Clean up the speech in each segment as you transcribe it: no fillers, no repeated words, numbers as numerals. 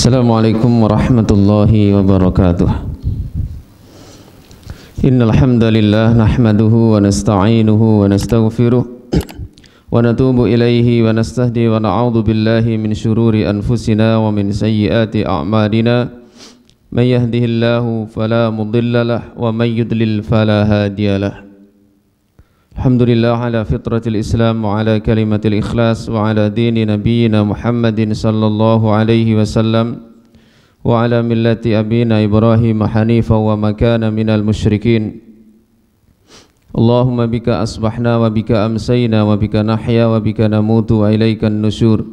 Assalamualaikum warahmatullahi wabarakatuh. Innal hamdalillah nahmaduhu wa nasta'inuhu wa nastaghfiruh wa natubu ilaihi wa nastahdi wa na'udzu billahi min syururi anfusina wa min sayyiati a'malina. May yahdihillahu fala mudilla lahu wa may yudlil fala hadiyalah. Alhamdulillah ala fitratil Islam wa ala kalimatil ikhlas wa ala dini nabiyyina Muhammadin sallallahu alaihi wasallam wa ala millati abina Ibrahim hanifa wa makana minal musyrikin. Allahumma bika asbahna wa bika amsayna wa bika nahya wa bika namutu wa ilaikan nusyur.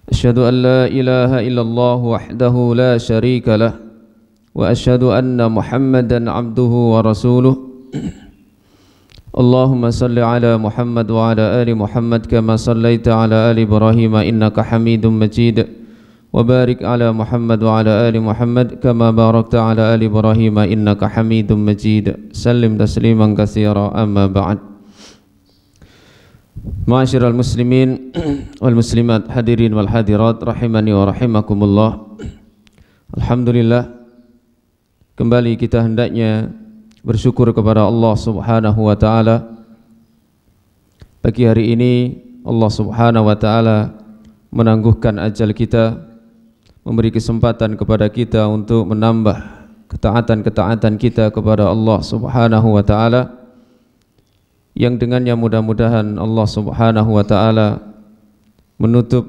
Asyhadu an la ilaha illallah wahdahu la syarika lah wa asyhadu anna Muhammadan abduhu wa rasuluh. Allahumma salli ala Muhammad wa ala ali Muhammad kama sallaita ala ali Ibrahim innaka Hamidum Majid wa barik ala Muhammad wa ala ali Muhammad kama barakta ala ali Ibrahim innaka Hamidum Majid. Sallim tasliman katsira, amma ba'd. Ma'asyiral muslimin wal muslimat, hadirin wal hadirat rahimani wa rahimakumullah. Alhamdulillah, kembali kita hendaknya bersyukur kepada Allah Subhanahu wa ta'ala. Pagi hari ini Allah Subhanahu wa ta'ala menangguhkan ajal kita, memberi kesempatan kepada kita untuk menambah ketaatan-ketaatan kita kepada Allah Subhanahu wa ta'ala, yang dengannya mudah-mudahan Allah Subhanahu wa ta'ala menutup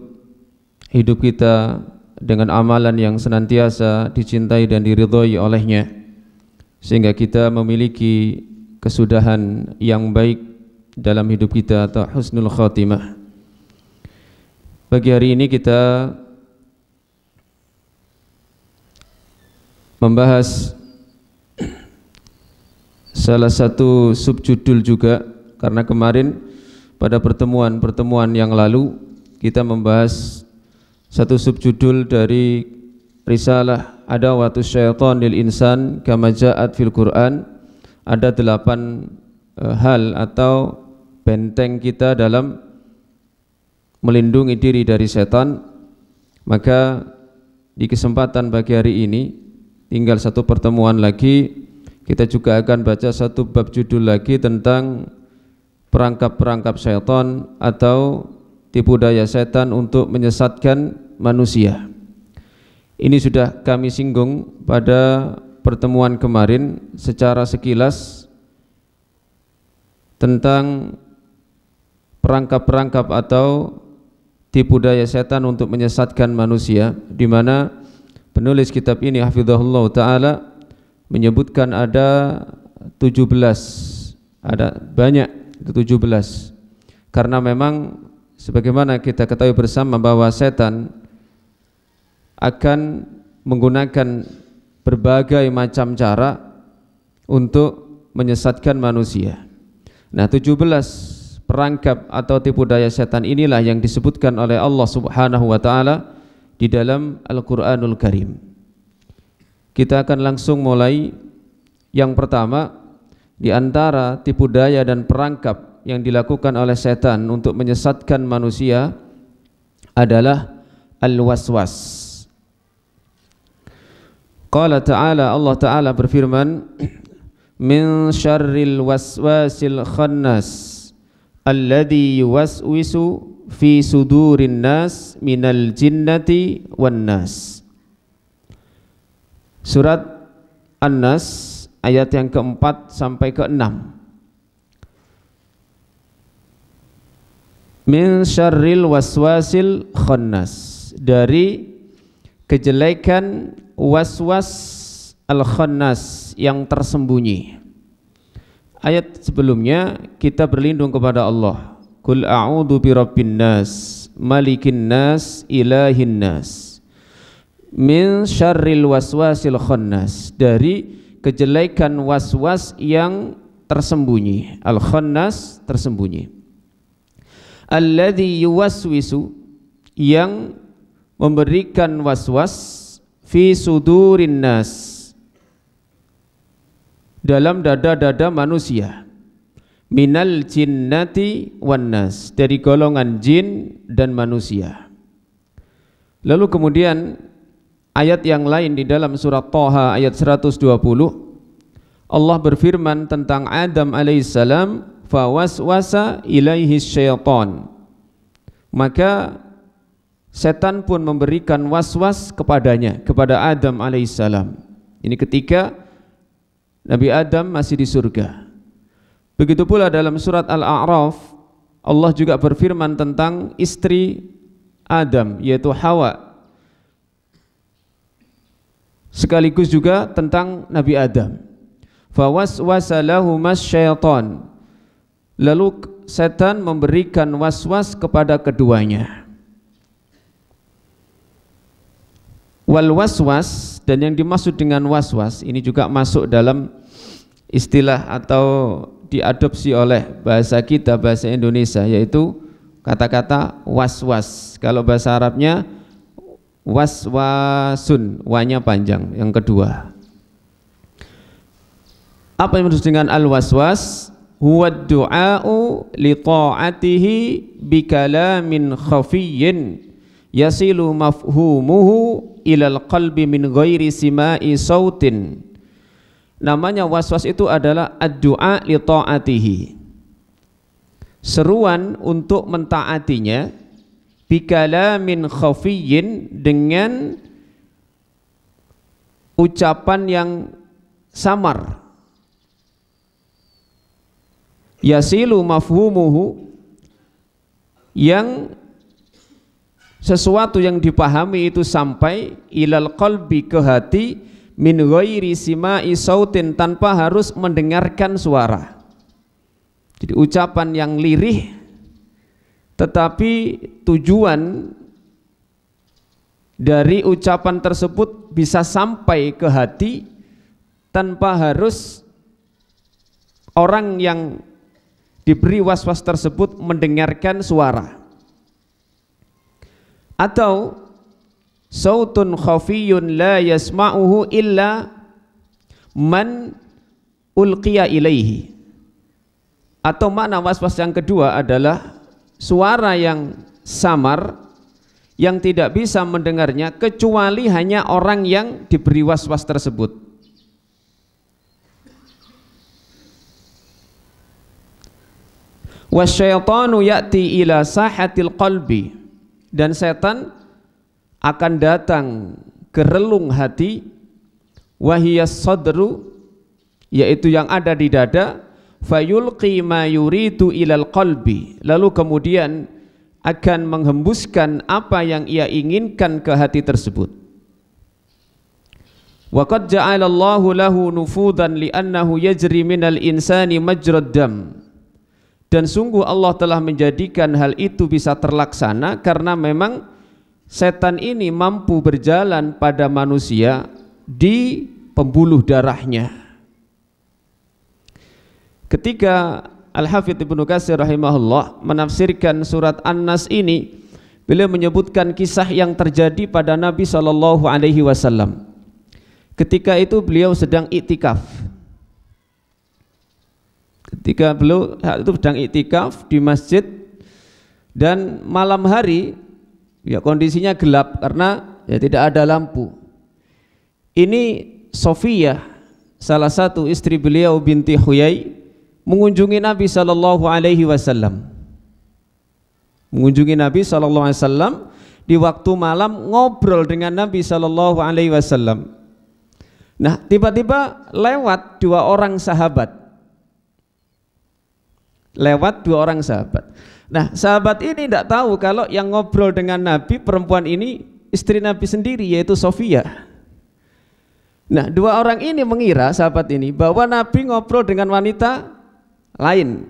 hidup kita dengan amalan yang senantiasa dicintai dan diridhai olehnya, sehingga kita memiliki kesudahan yang baik dalam hidup kita atau husnul khatimah. Pagi hari ini kita membahas salah satu subjudul juga, karena kemarin pada pertemuan yang lalu kita membahas satu subjudul dari risalah Adawatus Syaitan lil Insan kama ja'at fil Quran. Ada 8 hal atau benteng kita dalam melindungi diri dari setan. Maka di kesempatan pagi hari ini tinggal satu pertemuan lagi, kita juga akan baca satu bab judul lagi tentang perangkap-perangkap syaitan atau tipu daya setan untuk menyesatkan manusia. Ini sudah kami singgung pada pertemuan kemarin secara sekilas tentang perangkap-perangkap atau tipu daya setan untuk menyesatkan manusia, di mana penulis kitab ini hafizahullah ta'ala menyebutkan ada 17, ada banyak, 17, karena memang sebagaimana kita ketahui bersama bahwa setan akan menggunakan berbagai macam cara untuk menyesatkan manusia. Nah, 17 perangkap atau tipu daya setan inilah yang disebutkan oleh Allah Subhanahu wa ta'ala di dalam Al-Quranul Karim. Kita akan langsung mulai. Yang pertama, di antara tipu daya dan perangkap yang dilakukan oleh setan untuk menyesatkan manusia adalah al-waswas. Qala ta'ala, Allah ta'ala berfirman, min syarril waswasil khannas alladhi yuwaswisu fi sudurin nas minal jinnati wan nas. Surat An-Nas ayat yang keempat sampai ke-6. Min syarril waswasil khannas, dari kejelekan waswas al-khannas yang tersembunyi. Ayat sebelumnya kita berlindung kepada Allah. Qul a'udzu birabbin nas, malikin nas, ilahin nas. Min syarril waswasil khannas, dari kejelekan waswas yang tersembunyi. Al-khannas, tersembunyi. Alladzi yuwaswisu, yang memberikan waswas, fi sudurin nas, dalam dada-dada manusia, minal jinnati wan nas, dari golongan jin dan manusia. Lalu kemudian ayat yang lain di dalam surat Thaha ayat 120 Allah berfirman tentang Adam alaihissalam, fawaswasa ilaihi syaitan, maka setan pun memberikan waswas kepadanya, kepada Adam alaihissalam. Ini ketika Nabi Adam masih di surga. Begitu pula dalam surat Al-A'raf Allah juga berfirman tentang istri Adam, yaitu Hawa, sekaligus juga tentang Nabi Adam. Fawaswasa lahumas syaitan, lalu setan memberikan waswas kepada keduanya. Wal waswas, dan yang dimaksud dengan waswas ini juga masuk dalam istilah atau diadopsi oleh bahasa kita, bahasa Indonesia, yaitu kata-kata waswas. Kalau bahasa Arabnya waswasun, wanya panjang, yang kedua. Apa yang maksud dengan al-waswas? Huwa du'a'u li ta'atihi bi kalamin khafiyyin yasilu mafhumuhu ilal qalbi min ghairi sima'i sautin. Namanya waswas itu adalah ad-du'a li ta'atihi, seruan untuk mentaatinya, bikalamin khafiyyin, dengan ucapan yang samar, yasilu mafhumuhu, yang sesuatu yang dipahami itu sampai ilal qalbi, ke hati, min ghairi sima'i sautin, tanpa harus mendengarkan suara. Jadi ucapan yang lirih, tetapi tujuan dari ucapan tersebut bisa sampai ke hati tanpa harus orang yang diberi waswas tersebut mendengarkan suara. Atau sautun khafiyun la yasma'uhu illa man ulqiya ilaihi. Atau makna waswas yang kedua adalah suara yang samar yang tidak bisa mendengarnya kecuali hanya orang yang diberi waswas tersebut. Wasyaitanu ya'ti ila sahatil qalbi, dan setan akan datang ke relung hati, wahiyas sadru, yaitu yang ada di dada, fayulqi ma yuridu ilal qalbi, lalu kemudian akan menghembuskan apa yang ia inginkan ke hati tersebut. Wa qad ja'alallahu lahu nufudan li'annahu yajri minal insani majrad dam, dan sungguh Allah telah menjadikan hal itu bisa terlaksana karena memang setan ini mampu berjalan pada manusia di pembuluh darahnya. Ketika Al-Hafidz Ibnu Katsir rahimahullah menafsirkan surat An-Nas ini, beliau menyebutkan kisah yang terjadi pada Nabi SAW. Ketika itu beliau sedang iktikaf. Ketika beliau itu sedang iktikaf di masjid, dan malam hari ya kondisinya gelap karena ya tidak ada lampu. Ini Sofiyah, salah satu istri beliau, binti Huyai, mengunjungi Nabi SAW. Mengunjungi Nabi SAW di waktu malam, ngobrol dengan Nabi SAW. Nah, tiba-tiba lewat dua orang sahabat. Nah, sahabat ini tidak tahu kalau yang ngobrol dengan Nabi, perempuan ini istri Nabi sendiri, yaitu Sofiyah. Nah, dua orang ini mengira, sahabat ini, bahwa Nabi ngobrol dengan wanita lain.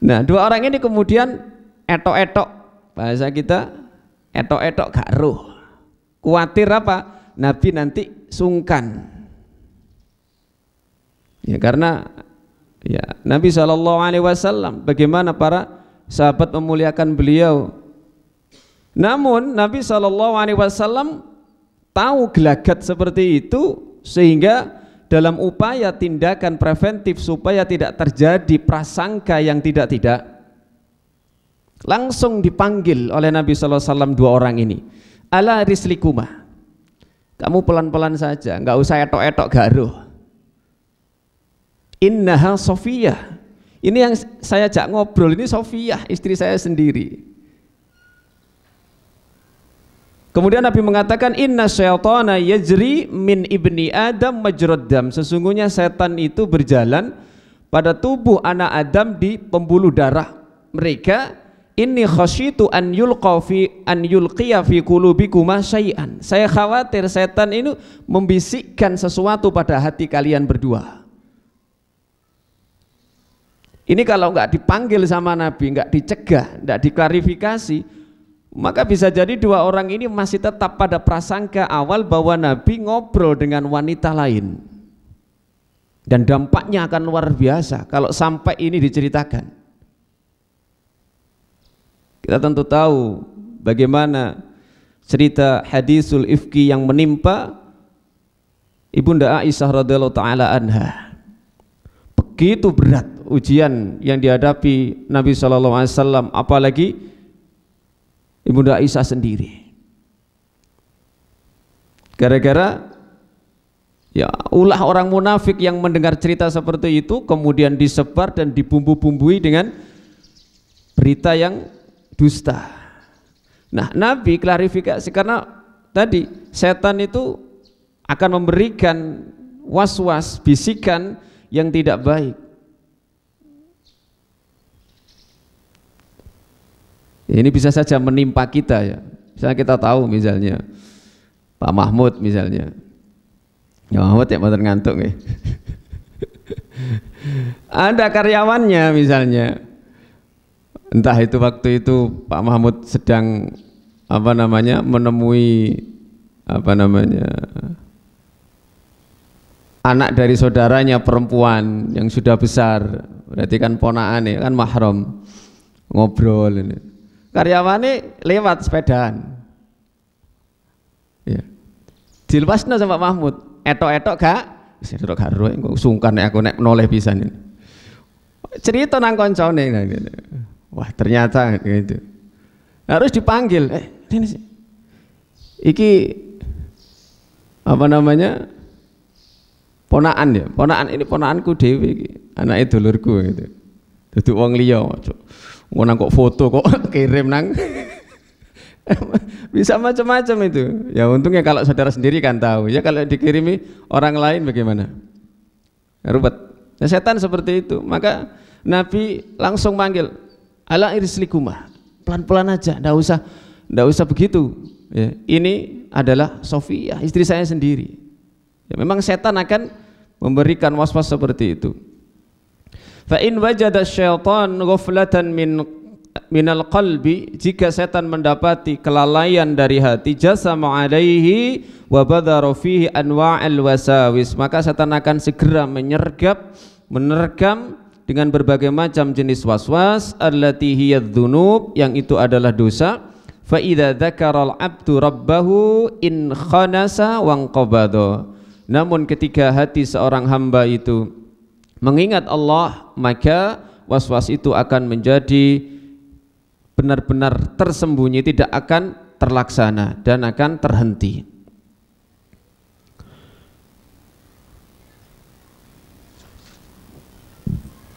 Nah, dua orang ini kemudian etok-etok, bahasa kita etok-etok gak roh. Kuatir apa? Nabi nanti sungkan. Ya, karena ya Nabi SAW, bagaimana para sahabat memuliakan beliau. Namun Nabi SAW tahu gelagat seperti itu, sehingga dalam upaya tindakan preventif supaya tidak terjadi prasangka yang tidak-tidak, langsung dipanggil oleh Nabi SAW dua orang ini. ala rislikuma, kamu pelan-pelan saja, nggak usah etok-etok garuh. Innaha Sofiyah, ini yang saya ajak ngobrol ini Sofiyah, istri saya sendiri. Kemudian Nabi mengatakan inna syaitana yajri min ibni Adam majrad dam, sesungguhnya setan itu berjalan pada tubuh anak Adam di pembuluh darah mereka. Inni khasyitu an yulqiya fi qulubikuma syai'an, saya khawatir setan ini membisikkan sesuatu pada hati kalian berdua. Ini kalau nggak dipanggil sama Nabi, nggak dicegah, nggak diklarifikasi, maka bisa jadi dua orang ini masih tetap pada prasangka awal bahwa Nabi ngobrol dengan wanita lain, dan dampaknya akan luar biasa kalau sampai ini diceritakan. Kita tentu tahu bagaimana cerita hadisul ifki yang menimpa Ibunda Aisyah radhiyallahu taala anha. Begitu berat ujian yang dihadapi Nabi SAW, apalagi Ibunda Aisyah sendiri, gara-gara ya ulah orang munafik yang mendengar cerita seperti itu kemudian disebar dan dibumbu-bumbui dengan berita yang dusta. Nah, Nabi klarifikasi karena tadi setan itu akan memberikan was-was, bisikan yang tidak baik. Ini bisa saja menimpa kita ya. Misalnya kita tahu misalnya Pak Mahmud misalnya. Ya Mahmud ya motor ngantuk ya. Ada karyawannya misalnya. Entah itu waktu itu Pak Mahmud sedang menemui anak dari saudaranya perempuan yang sudah besar, berarti kan ponaan ya, kan mahram, ngobrol ini. Karyawannya lewat sepedaan, ya. Dilepasna sama Pak Mahmud, etok-etok gak? Etok karo engko sungkan nek aku nek noleh pisan ini. Cerita nang koncone, wah ternyata gitu. Harus dipanggil, ini iki ponaan ya, ponaan ini ponaanku dewe iki, anake dulurku gitu. Duduk wong liya, ngono kok foto kok kirim nang bisa macam-macam itu. Ya untungnya kalau saudara sendiri kan tahu, ya kalau dikirimi orang lain bagaimana? Ruwet. Nah, setan seperti itu, maka Nabi langsung manggil, ala irislikuma, pelan-pelan aja, ndak usah begitu. Ya, ini adalah Sofiyah, istri saya sendiri. Ya, memang setan akan memberikan was-was seperti itu. Fa in wajada syaitan ghaflatan minal qalbi, jika setan mendapati kelalaian dari hati, jasama alaihi wa badara fihi anwa'al wasawis, maka setan akan segera menerkam dengan berbagai macam jenis waswas, allati hiya dzunub, yang itu adalah dosa. Fa idza dzakara al-'abdu rabbahu in khanasa wa anqabada, namun ketika hati seorang hamba itu mengingat Allah, maka waswas itu akan menjadi benar-benar tersembunyi, tidak akan terlaksana dan akan terhenti.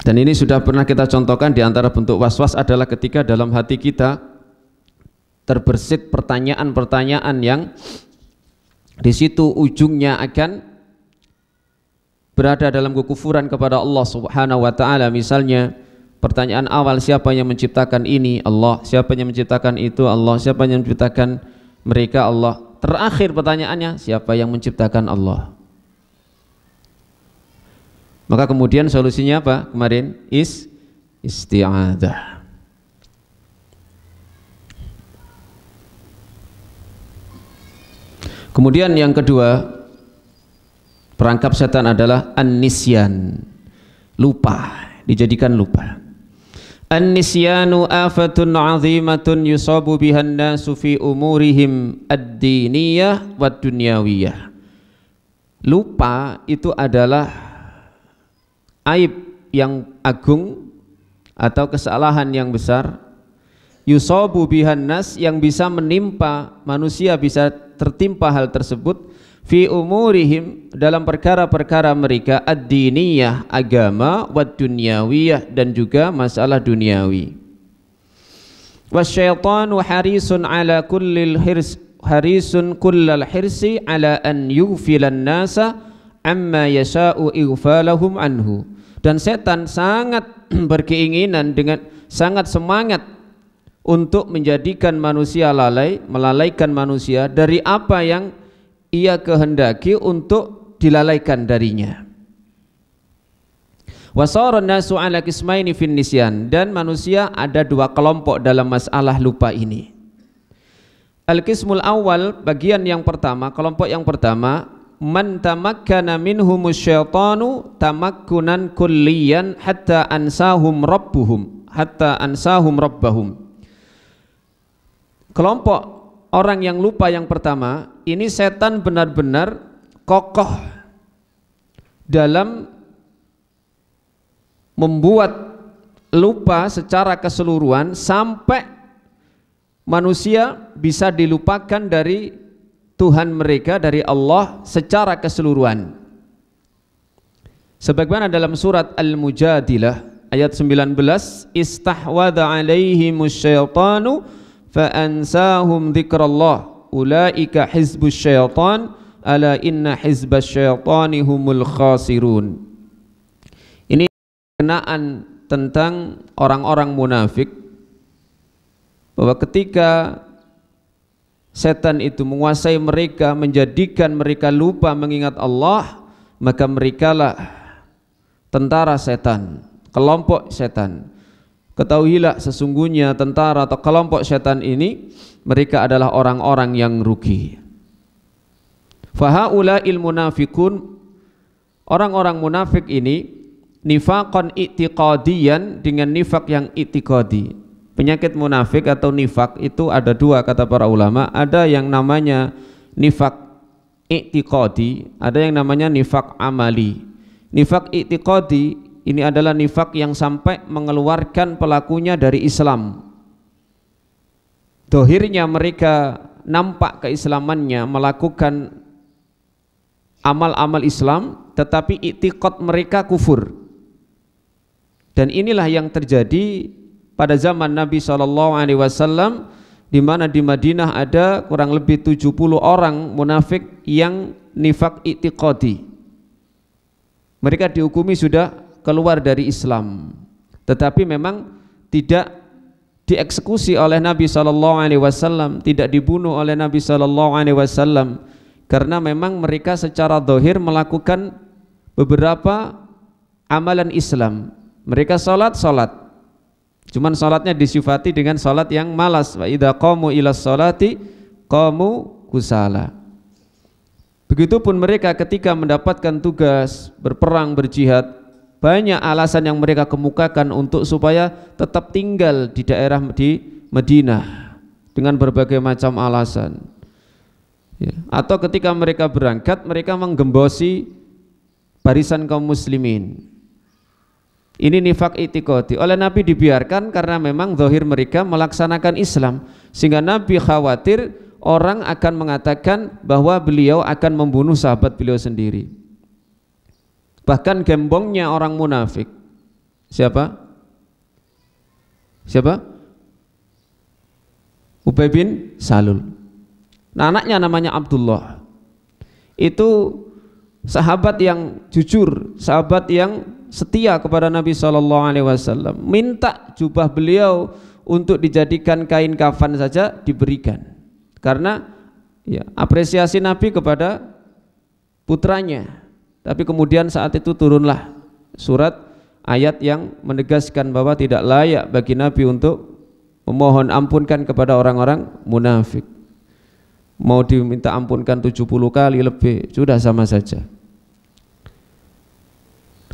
Dan ini sudah pernah kita contohkan, di antara bentuk waswas adalah ketika dalam hati kita terbersit pertanyaan-pertanyaan yang di situ ujungnya akan berada dalam kekufuran kepada Allah Subhanahu wa taala. Misalnya pertanyaan awal, siapa yang menciptakan ini? Allah. Siapa yang menciptakan itu? Allah. Siapa yang menciptakan mereka? Allah. Terakhir pertanyaannya, siapa yang menciptakan Allah? Maka kemudian solusinya apa? Kemarin isti'adzah. Kemudian yang kedua, perangkap setan adalah an-nisyan, lupa, dijadikan lupa. An-nisyanu afatun 'azimatun yusabu bihan nasu fi umurihim ad-diniyah wad dunyawiyah. Lupa itu adalah aib yang agung atau kesalahan yang besar yusabu bihan nas, yang bisa menimpa manusia, bisa tertimpa hal tersebut, fi umurihim, dalam perkara-perkara mereka, ad-diniyah, agama, wad dunyawiyah, dan juga masalah duniawi. Wasyaitanu harisun ala kullil hirs, harisun kullal hirsi ala an yughfilan nasa amma yasha'u ighfalahum anhu. Dan setan sangat berkeinginan, dengan sangat semangat untuk menjadikan manusia lalai, melalaikan manusia dari apa yang ia kehendaki untuk dilalaikan darinya. Wasara nasu ala qismaini fin nisyan, dan manusia ada dua kelompok dalam masalah lupa ini. Al-qismul awal, bagian yang pertama, kelompok yang pertama, man tamakkana minhumus syaitanu tamakkunan kulliyan hatta ansahum rabbuhum, hatta ansahum rabbahum. Kelompok orang yang lupa yang pertama ini, setan benar-benar kokoh dalam membuat lupa secara keseluruhan sampai manusia bisa dilupakan dari Tuhan mereka, dari Allah secara keseluruhan. Sebagaimana dalam surat Al-Mujadilah ayat 19, istahwadha alaihimus syaitanu fa ansahum dzikrallah ulaika hizbus syaitan ala inna hizbas syaitani humul khasirun. Ini kenaan tentang orang-orang munafik, bahwa ketika setan itu menguasai mereka, menjadikan mereka lupa mengingat Allah, maka merekalah tentara setan, kelompok setan. Ketahuilah sesungguhnya tentara atau kelompok setan ini, mereka adalah orang-orang yang rugi. Fahaula'il munafikun, orang-orang munafik ini, nifaqan i'tiqadiyan, dengan nifak yang i'tiqadi. Penyakit munafik atau nifak itu ada dua kata para ulama, ada yang namanya nifak i'tiqadi, ada yang namanya nifak amali. Nifak i'tiqadi ini adalah nifak yang sampai mengeluarkan pelakunya dari Islam. Dohirnya mereka nampak keislamannya, melakukan amal-amal Islam, tetapi i'tiqad mereka kufur. Dan inilah yang terjadi pada zaman Nabi SAW, di mana di Madinah ada kurang lebih 70 orang munafik yang nifak i'tiqadi. Mereka dihukumi sudah keluar dari Islam, tetapi memang tidak dieksekusi oleh Nabi SAW, tidak dibunuh oleh Nabi SAW, karena memang mereka secara zahir melakukan beberapa amalan Islam. Mereka salat, cuman salatnya disifati dengan salat yang malas. Wa idza qamu ilas salati qamu kusala. Begitupun mereka ketika mendapatkan tugas berperang, berjihad, banyak alasan yang mereka kemukakan untuk supaya tetap tinggal di daerah di Madinah dengan berbagai macam alasan. Ya. Atau ketika mereka berangkat, mereka menggembosi barisan kaum muslimin. Ini nifak i'tiqadi. Oleh Nabi dibiarkan karena memang zahir mereka melaksanakan Islam, sehingga Nabi khawatir orang akan mengatakan bahwa beliau akan membunuh sahabat beliau sendiri. Bahkan gembongnya orang munafik, siapa? Ubay bin Salul. Nah, anaknya namanya Abdullah. Itu sahabat yang jujur, sahabat yang setia kepada Nabi SAW. Minta jubah beliau untuk dijadikan kain kafan saja diberikan, karena ya, apresiasi Nabi kepada putranya. Tapi kemudian saat itu turunlah surat ayat yang menegaskan bahwa tidak layak bagi Nabi untuk memohon ampunkan kepada orang-orang munafik. Mau diminta ampunkan 70 kali lebih, sudah sama saja.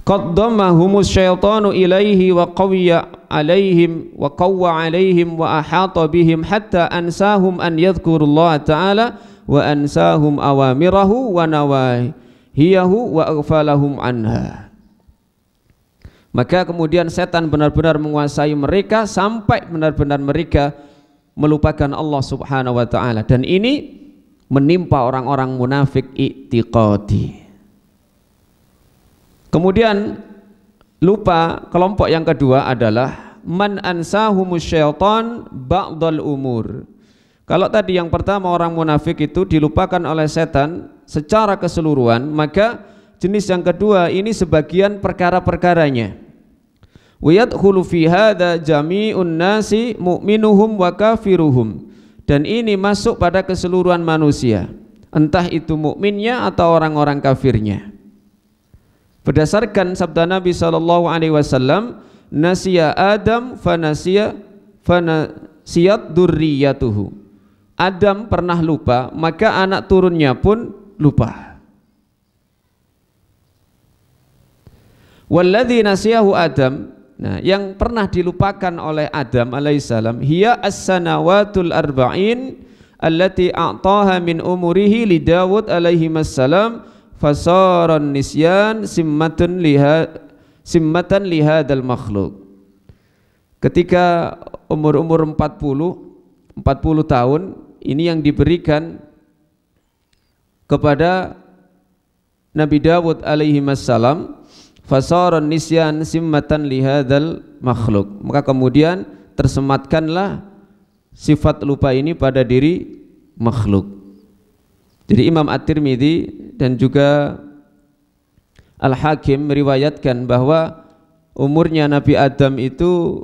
Qaddamahumus syaitanu ilaihi wa qawwa alaihim wa ahata bihim hatta ansahum an yadhkurullaha ta'ala wa ansahum awamirahu wa nawahiyahu wa aghfalahum anha. Maka kemudian setan benar-benar menguasai mereka sampai benar-benar mereka melupakan Allah Subhanahu wa taala, dan ini menimpa orang-orang munafik i'tiqadi. Kemudian lupa kelompok yang kedua adalah man ansahumus syaitan ba'dal umur. Kalau tadi yang pertama orang munafik itu dilupakan oleh setan secara keseluruhan, maka jenis yang kedua ini sebagian perkara-perkaranya. Wa yadkhulu fi hadza jami'un nasi mu'minuhum wa kafiruhum. Dan ini masuk pada keseluruhan manusia, entah itu mukminnya atau orang-orang kafirnya. Berdasarkan sabda Nabi sallallahu alaihi wasallam, nasiya Adam fanasiyat dzurriyyatuhu. Adam pernah lupa, maka anak turunnya pun lupa. Walladzi nasiyahu Adam, nah yang pernah dilupakan oleh Adam alaihissalam, hiya as-sanawatul arba'in allati a'taha min umurihi li Dawud alaihi wassalam fasaran nisyan simmatan lihadal makhluk. Ketika umur 40 tahun ini yang diberikan kepada Nabi Dawud alaihi wassalam, fasaran nisyan simmatan lihadal makhluk, maka kemudian tersematkanlah sifat lupa ini pada diri makhluk. Jadi Imam At-Tirmidzi dan juga Al-Hakim meriwayatkan bahwa umurnya Nabi Adam itu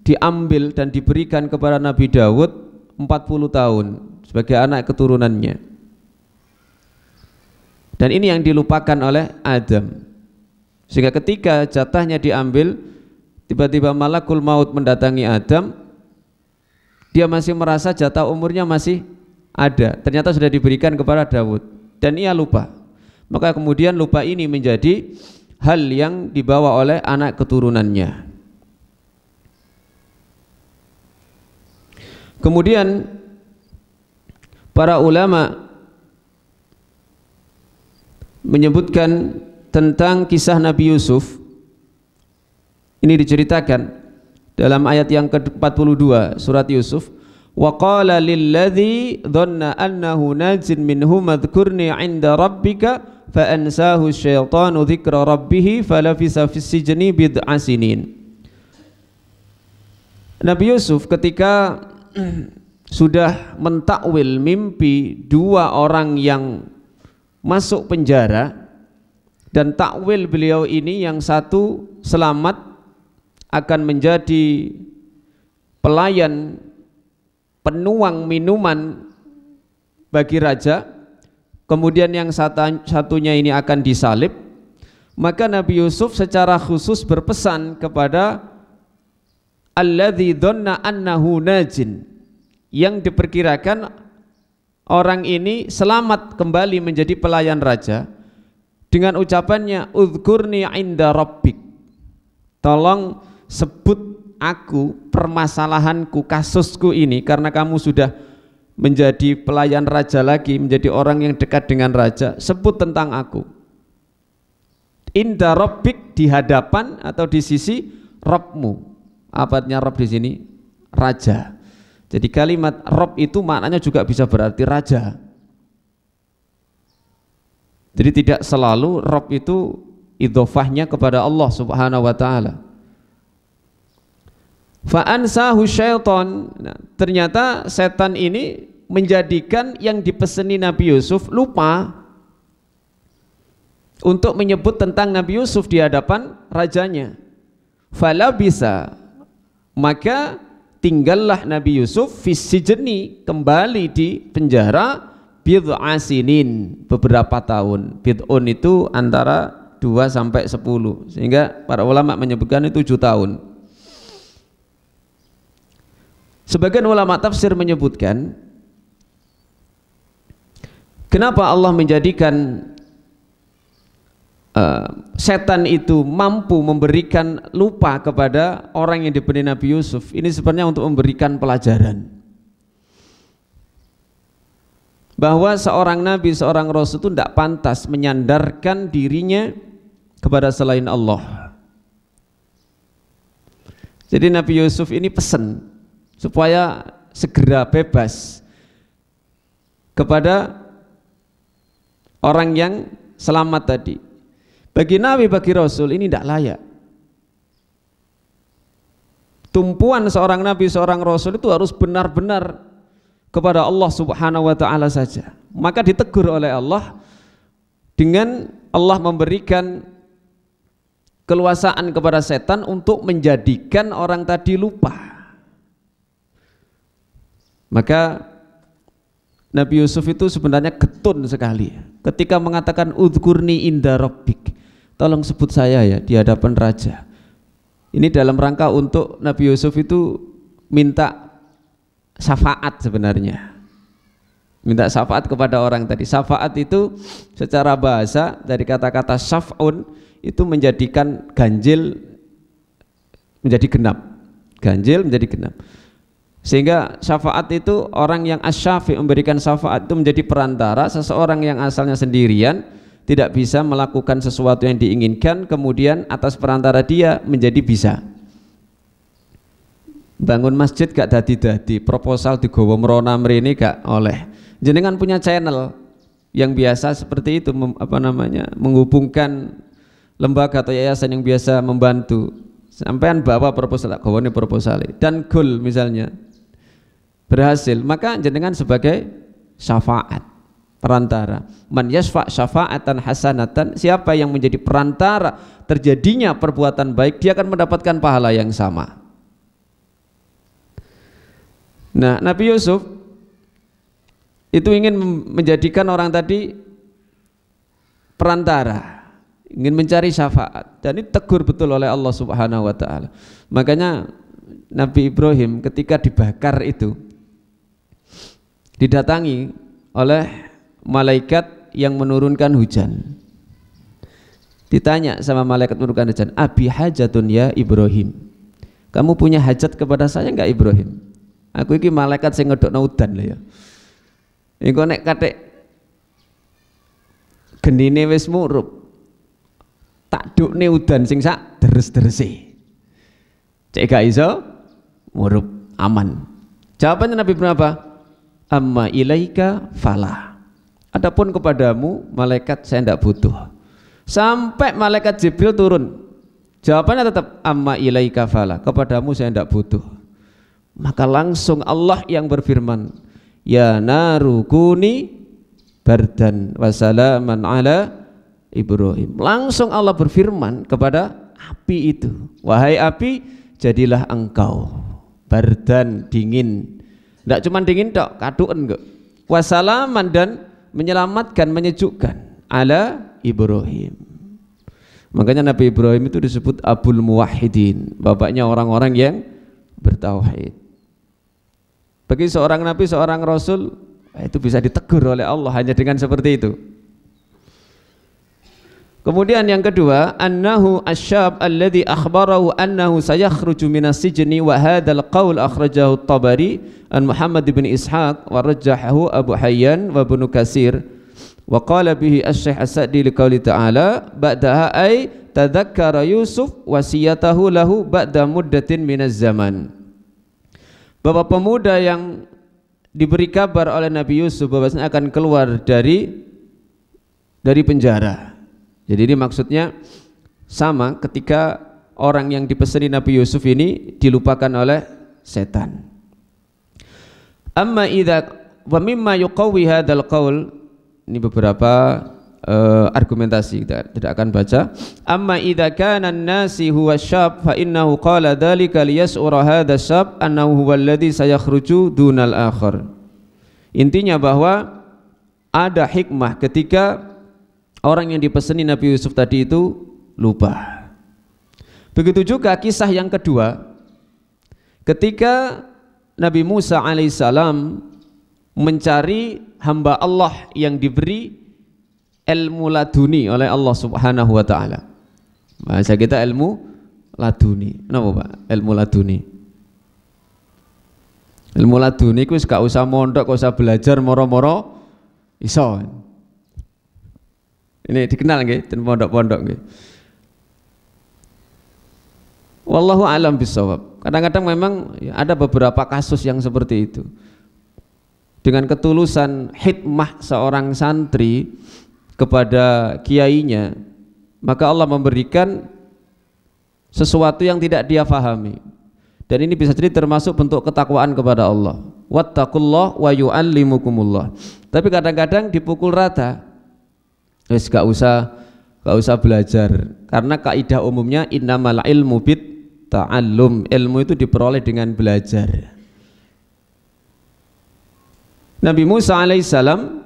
diambil dan diberikan kepada Nabi Dawud 40 tahun sebagai anak keturunannya, dan ini yang dilupakan oleh Adam, sehingga ketika jatahnya diambil, tiba-tiba malakul maut mendatangi Adam, dia masih merasa jatah umurnya masih ada, ternyata sudah diberikan kepada Dawud, dan ia lupa. Maka kemudian lupa ini menjadi hal yang dibawa oleh anak keturunannya. Kemudian para ulama menyebutkan tentang kisah Nabi Yusuf. Ini diceritakan dalam ayat yang ke-42 surat Yusuf. Wa qala lilladzi dhanna annahu najin minhum adhkurni 'inda rabbika fa ansahu syaitanu dzikra rabbih falafisa fis sijni bid'a sinin. Nabi Yusuf ketika sudah mentakwil mimpi dua orang yang masuk penjara, dan takwil beliau ini yang satu selamat akan menjadi pelayan penuang minuman bagi raja, kemudian yang satunya ini akan disalib. Maka Nabi Yusuf secara khusus berpesan kepada alladzi dhanna annahu najin, yang diperkirakan orang ini selamat kembali menjadi pelayan raja, dengan ucapannya udhkurni 'inda rabbik, tolong sebut aku permasalahanku, kasusku ini, karena kamu sudah menjadi pelayan raja lagi, menjadi orang yang dekat dengan raja, sebut tentang aku. Inda rabbik, di hadapan atau di sisi Rabbmu. Apa artinya Rabb di sini? Raja. Jadi kalimat Rabb itu maknanya juga bisa berarti raja. Jadi tidak selalu Rabb itu idhofahnya kepada Allah Subhanahu wa taala. Fa ansahu syaitan. Nah, ternyata setan ini menjadikan yang dipeseni Nabi Yusuf lupa untuk menyebut tentang Nabi Yusuf di hadapan rajanya. Fala bisa, maka tinggallah Nabi Yusuf fis sijni, kembali di penjara bid'a sinin, beberapa tahun. Bid'un itu antara 2 sampai 10, sehingga para ulama menyebutkan itu 7 tahun. Sebagian ulama tafsir menyebutkan kenapa Allah menjadikan setan itu mampu memberikan lupa kepada orang yang diberi Nabi Yusuf. Ini sebenarnya untuk memberikan pelajaran bahwa seorang nabi, seorang rasul itu tidak pantas menyandarkan dirinya kepada selain Allah. Jadi Nabi Yusuf ini pesan supaya segera bebas kepada orang yang selamat tadi. Bagi Nabi, bagi Rasul ini tidak layak. Tumpuan seorang Nabi, seorang Rasul itu harus benar-benar kepada Allah Subhanahu wa ta'ala saja. Maka ditegur oleh Allah dengan Allah memberikan keluasaan kepada setan untuk menjadikan orang tadi lupa. Maka Nabi Yusuf itu sebenarnya getun sekali ketika mengatakan udhkurni inda rabbik, tolong sebut saya ya di hadapan raja. Ini dalam rangka untuk Nabi Yusuf itu minta syafaat sebenarnya, minta syafaat kepada orang tadi. Syafaat itu secara bahasa dari kata-kata syaf'un itu menjadikan ganjil menjadi genap, ganjil menjadi genap. Sehingga syafaat itu orang yang asy-syafi' memberikan syafaat itu menjadi perantara. Seseorang yang asalnya sendirian tidak bisa melakukan sesuatu yang diinginkan, kemudian atas perantara dia menjadi bisa. Bangun masjid gak dadi-dadi, proposal digawa merona mrene gak oleh. Jenengan punya channel yang biasa seperti itu, menghubungkan lembaga atau yayasan yang biasa membantu. Sampean bawa proposal, gawane proposal dan goal misalnya berhasil, maka jenengan sebagai syafaat, perantara. Man yasfa' syafa'atan hasanatan, siapa yang menjadi perantara terjadinya perbuatan baik, dia akan mendapatkan pahala yang sama. Nah, Nabi Yusuf itu ingin menjadikan orang tadi perantara, ingin mencari syafaat, dan ini tegur betul oleh Allah Subhanahu wa ta'ala. Makanya Nabi Ibrahim ketika dibakar itu didatangi oleh malaikat yang menurunkan hujan. Ditanya sama malaikat menurunkan hujan, abi hajatun ya Ibrahim, kamu punya hajat kepada saya enggak Ibrahim? Aku iki malaikat sing ngedokno udan lho ya. Engko nek katik genine wis murup, tak dukne udan sing sak deres-derese. Cek gak iso murup, aman. Jawabannya Nabi berapa? Amma ilaika falah. Adapun kepadamu malaikat saya tidak butuh. Sampai malaikat Jibril turun, jawabannya tetap amma ilaika falah, kepadamu saya tidak butuh. Maka langsung Allah yang berfirman, ya naru kuni bardan wasalaman ala Ibrahim. Langsung Allah berfirman kepada api itu, wahai api, jadilah engkau bardan, dingin. Tidak cuma dingin tok, kaduan kok. Wasalaman, dan menyelamatkan, menyejukkan ala Ibrahim. Makanya Nabi Ibrahim itu disebut Abul Muwahhidin, bapaknya orang-orang yang bertauhid. Bagi seorang Nabi, seorang Rasul, itu bisa ditegur oleh Allah hanya dengan seperti itu. Kemudian yang kedua, annahu asyab alladhi akhbarahu annahu sayakhruju minas sijni, wa hadzal qaul akhrajahu at-Tabari an Muhammad bin Ishaq wa rajjahahu Abu Hayyan wa Ibnu Katsir wa qala bihi asy-Syaikh As-Sa'di liqauli ta'ala ba'daha ay tadzakkara Yusuf wasiyatahu lahu ba'da muddatin minaz zaman. Bahwa pemuda yang diberi kabar oleh Nabi Yusuf bahwasanya akan keluar dari penjara. Jadi ini maksudnya sama ketika orang yang dipeseni Nabi Yusuf ini dilupakan oleh setan. Amma idza wa mimma yuqawwi hadzal qaul, ini beberapa argumentasi, kita tidak akan baca. Amma idza kana an-nasi huwa syab fa innahu qala dzalika liyas'ura hadza syab annahu huwa alladhi sayakhruju dunal akhar. Intinya bahwa ada hikmah ketika orang yang dipeseni Nabi Yusuf tadi itu lupa. Begitu juga kisah yang kedua, ketika Nabi Musa alaihissalam mencari hamba Allah yang diberi ilmu laduni oleh Allah Subhanahu wa ta'ala. Bahasa kita ilmu laduni. Kenapa Pak? Ilmu laduni. Ilmu laduni itu gak usah mondok, gak usah belajar moro-moro iso. Ini dikenal nggih ten pondok-pondok nggih. Wallahu a'lam bishawab. Kadang-kadang memang ya, ada beberapa kasus yang seperti itu. Dengan ketulusan hikmah seorang santri kepada kiainya, maka Allah memberikan sesuatu yang tidak dia fahami. Dan ini bisa jadi termasuk bentuk ketakwaan kepada Allah. Wattaqullah wa yu'allimukumullah. Tapi kadang-kadang dipukul rata. Wis gak usah belajar, karena kaidah umumnya innamal ilmu bit ta'allum. Ilmu itu diperoleh dengan belajar. Nabi Musa alaihissalam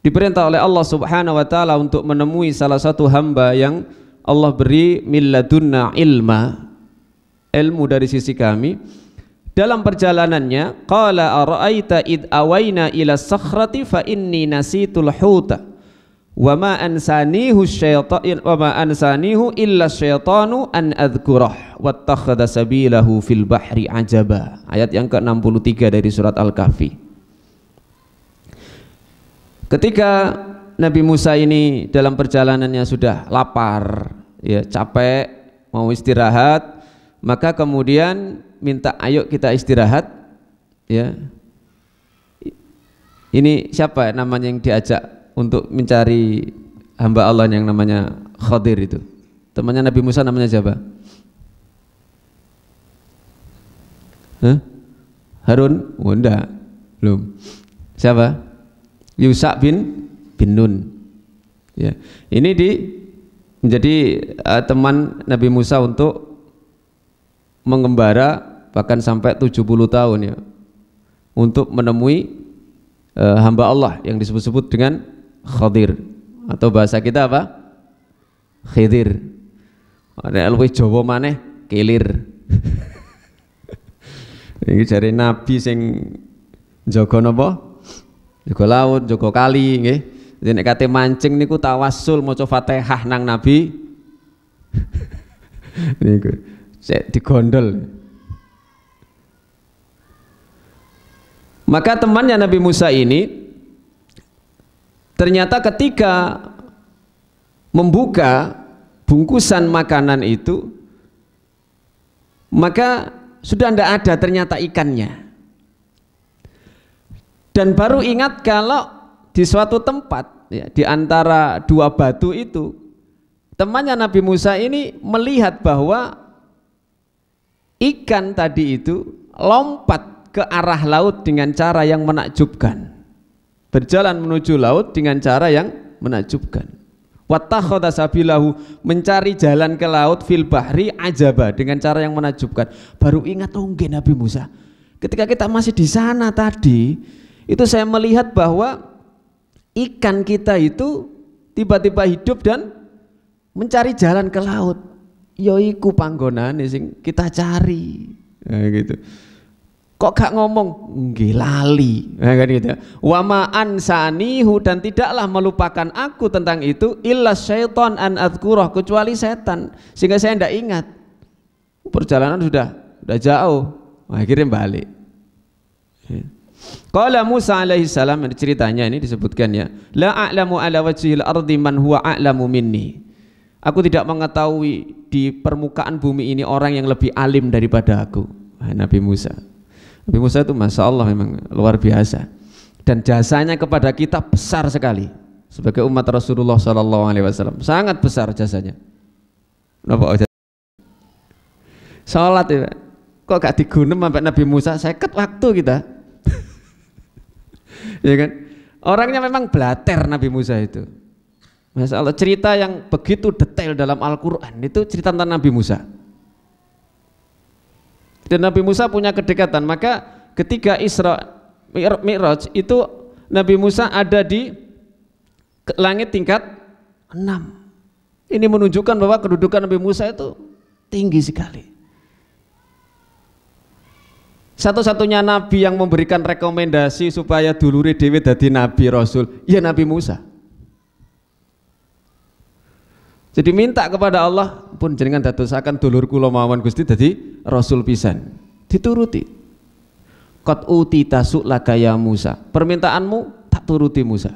diperintah oleh Allah Subhanahu wa taala untuk menemui salah satu hamba yang Allah beri min ladunna ilmu dari sisi kami. Dalam perjalanannya, qala ara'aita id awaina ila sakhrati fa inni nasitul huta wa ma ansanihu illa syaitanu an adhkurah wattakhadha sabilahu fil bahri ajaba. Ayat yang ke-63 dari surat Al-Kahfi. Ketika Nabi Musa ini dalam perjalanannya sudah lapar, ya, capek, mau istirahat, maka kemudian minta ayo kita istirahat, ya. Ini siapa namanya yang diajak untuk mencari hamba Allah yang namanya Khadir itu? Temannya Nabi Musa namanya siapa? Harun? Oh, enggak, belum. Siapa? Yusa bin Nun. Ya. Ini menjadi teman Nabi Musa untuk mengembara bahkan sampai 70 tahun ya, untuk menemui hamba Allah yang disebut-sebut dengan Khadir, atau bahasa kita apa? Khidir. Ada luwih Jawa maneh kelir. Iki jare nabi sing jaga napa? Jaga laut, jaga kali nggih. Jadi nek kate mancing niku tawassul maca Fatihah nang Nabi. Niku sik digondol. Maka temannya Nabi Musa ini ternyata ketika membuka bungkusan makanan itu, maka sudah tidak ada ternyata ikannya. Dan baru ingat kalau di suatu tempat, ya, di antara dua batu itu, temannya Nabi Musa ini melihat bahwa ikan tadi itu lompat ke arah laut dengan cara yang menakjubkan, berjalan menuju laut dengan cara yang menakjubkan. Wattakhadha sabilahu, mencari jalan ke laut, fil bahri ajaba, dengan cara yang menakjubkan. Baru ingat, oh nggih Nabi Musa, ketika kita masih di sana tadi, itu saya melihat bahwa ikan kita itu tiba-tiba hidup dan mencari jalan ke laut. Yoiku panggonane sing kita cari. Nah, gitu. Kok gak ngomong nggih lali, nah, kan gitu. Wa ma ansanihu, dan tidaklah melupakan aku tentang itu, illa syaiton an adzkurah, kecuali setan, sehingga saya tidak ingat. Perjalanan sudah jauh, akhirnya balik. Qala Musa alaihi salam, ceritanya ini disebutkan ya, la a'lamu ala wajhil ardi man huwa a'lamu minni. Aku tidak mengetahui di permukaan bumi ini orang yang lebih alim daripada aku. Nabi Musa. Nabi Musa itu masya Allah memang luar biasa, dan jasanya kepada kita besar sekali sebagai umat Rasulullah SAW, sangat besar jasanya. Kenapa? Salat ya, kok gak digunem sampai Nabi Musa, seket waktu kita. Ya kan? Orangnya memang blater Nabi Musa itu. Masya Allah, cerita yang begitu detail dalam Al-Quran itu cerita tentang Nabi Musa. Dan Nabi Musa punya kedekatan, maka ketika Isra Mi'raj itu Nabi Musa ada di langit tingkat 6. Ini menunjukkan bahwa kedudukan Nabi Musa itu tinggi sekali. Satu-satunya nabi yang memberikan rekomendasi supaya dulure dhewe dadi nabi rasul, ya Nabi Musa. Jadi minta kepada Allah, pun jenengan dadosaken dulur kula mawon Gusti dadi rasul pisan. Dituruti. Qad utita su'laka ya Musa. Permintaanmu tak turuti Musa.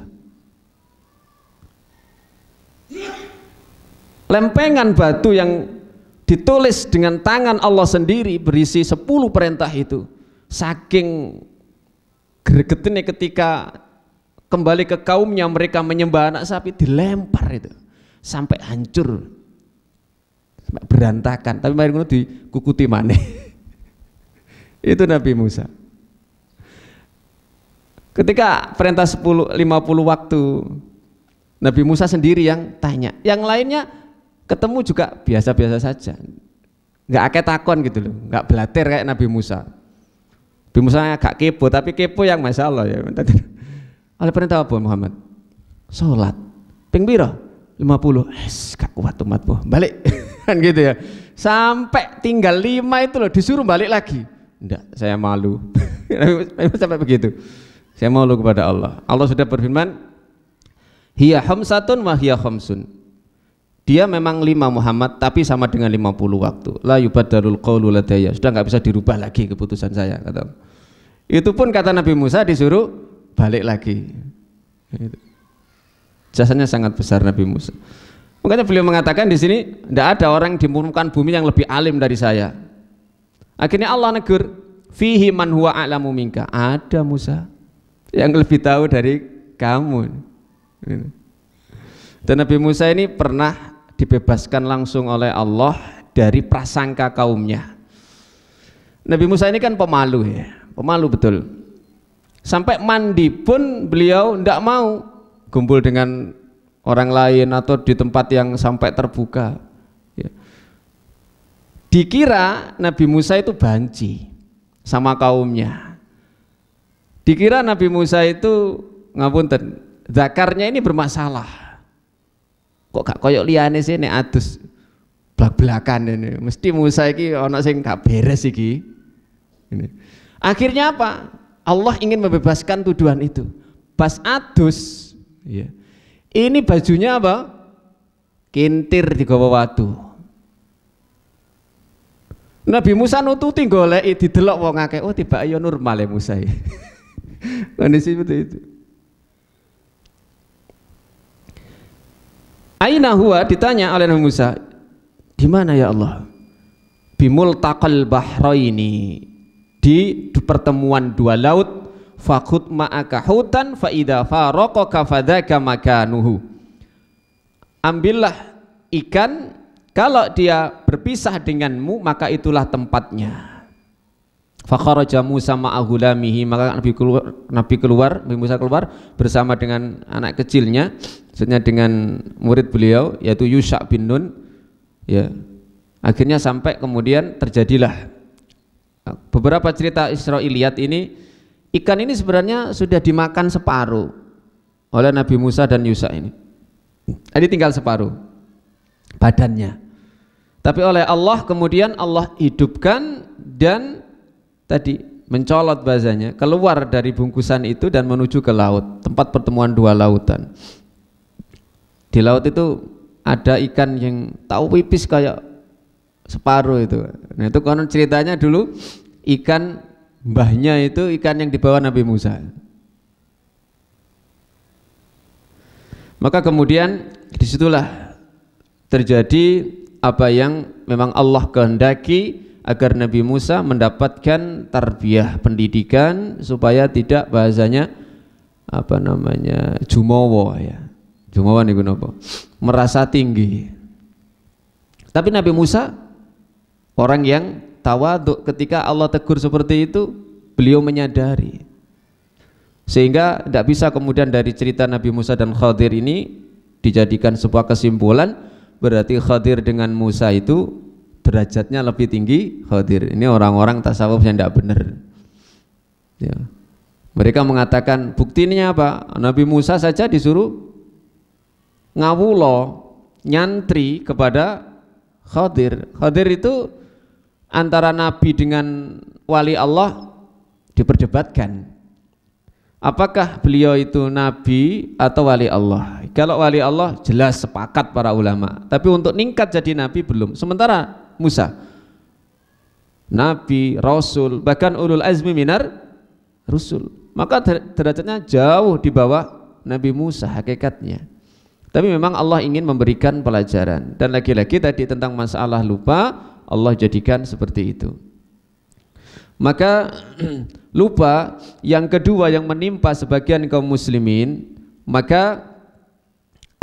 Lempengan batu yang ditulis dengan tangan Allah sendiri, berisi 10 perintah itu. Saking gregetinnya ketika kembali ke kaumnya, mereka menyembah anak sapi, dilempar itu sampai hancur, sampai berantakan. Tapi mari ngono dikukuti maneh. Itu Nabi Musa. Ketika perintah 50 waktu, Nabi Musa sendiri yang tanya, yang lainnya ketemu juga biasa-biasa saja, nggak akeh takon gitu loh, nggak belater kayak Nabi Musa. Nabi Musa agak kepo, tapi kepo yang masalah ya. Oleh perintah apa Muhammad? Sholat. Ping piro? 50. Gak kuat umatmu, balik. Kan gitu ya. Sampai tinggal 5 itu loh, disuruh balik lagi. Enggak, saya malu. Sampai begitu. Saya malu kepada Allah. Allah sudah berfirman, hiya khamsatun wa hiya khamsun. Dia memang 5 Muhammad, tapi sama dengan 50 waktu. La yubaddarul qawlu ladayya. Sudah nggak bisa dirubah lagi keputusan saya, kata. Itu pun kata Nabi Musa disuruh balik lagi. Jasanya sangat besar Nabi Musa. Makanya beliau mengatakan di sini, tidak ada orang di permukaan bumi yang lebih alim dari saya. Akhirnya Allah negur, fihi man huwa a'lamu minka. Ada Musa yang lebih tahu dari kamu. Dan Nabi Musa ini pernah dibebaskan langsung oleh Allah dari prasangka kaumnya. Nabi Musa ini kan pemalu ya, pemalu betul. Sampai mandi pun beliau tidak mau kumpul dengan orang lain atau di tempat yang sampai terbuka ya. Dikira Nabi Musa itu banci sama kaumnya. Dikira Nabi Musa itu ngapunten, zakarnya ini bermasalah. Kok gak koyok liyane sih nek adus blak-blakan ini. Mesti Musa iki ana sing gak beres iki. Ini. Akhirnya apa? Allah ingin membebaskan tuduhan itu. Pas adus, ya. Ini bajunya apa? Kintir digawa watu. Nabi Musa nututi goleki didelok wong akeh. Oh, tiba ayo normal ya Musa. Kondisi seperti itu. Aina huwa, ditanya oleh Nabi Musa, di mana ya Allah? Bimultaqal bahraini, di pertemuan 2 laut. Fakhud ma'aka hutan fa idza faraqaka fadzaka makanuhu. Ambillah ikan, kalau dia berpisah denganmu maka itulah tempatnya. Fa kharaja Musa ma'ahulamihi, maka Nabi Musa keluar bersama dengan anak kecilnya, maksudnya dengan murid beliau yaitu Yusha bin Nun ya. Akhirnya sampai kemudian terjadilah beberapa cerita Israiliyat ini. Ikan ini sebenarnya sudah dimakan separuh oleh Nabi Musa dan Yusha ini. Jadi tinggal separuh badannya. Tapi oleh Allah kemudian Allah hidupkan dan tadi mencolot bahasanya keluar dari bungkusan itu dan menuju ke laut, tempat pertemuan 2 lautan. Di laut itu ada ikan yang tahu pipis kayak separuh itu. Nah itu konon ceritanya dulu ikan mbahnya itu ikan yang dibawa Nabi Musa. Maka kemudian disitulah terjadi apa yang memang Allah kehendaki, agar Nabi Musa mendapatkan tarbiyah pendidikan supaya tidak bahasanya apa namanya jumawa ya. Jumawa niku napa? Merasa tinggi. Tapi Nabi Musa orang yang tawadhu, ketika Allah tegur seperti itu beliau menyadari, sehingga tidak bisa kemudian dari cerita Nabi Musa dan Khadir ini dijadikan sebuah kesimpulan berarti Khadir dengan Musa itu derajatnya lebih tinggi Khadir. Ini orang-orang tasawuf yang tidak benar ya. Mereka mengatakan buktinya apa? Nabi Musa saja disuruh ngawulo nyantri kepada Khadir. Khadir itu antara Nabi dengan wali Allah diperdebatkan. Apakah beliau itu Nabi atau wali Allah? Kalau wali Allah jelas sepakat para ulama. Tapi untuk ningkat jadi Nabi belum. Sementara Musa Nabi, Rasul, bahkan ulul azmi minar Rasul. Maka derajatnya jauh di bawah Nabi Musa hakikatnya. Tapi memang Allah ingin memberikan pelajaran. Dan lagi-lagi tadi tentang masalah lupa, Allah jadikan seperti itu. Maka lupa yang kedua yang menimpa sebagian kaum muslimin, maka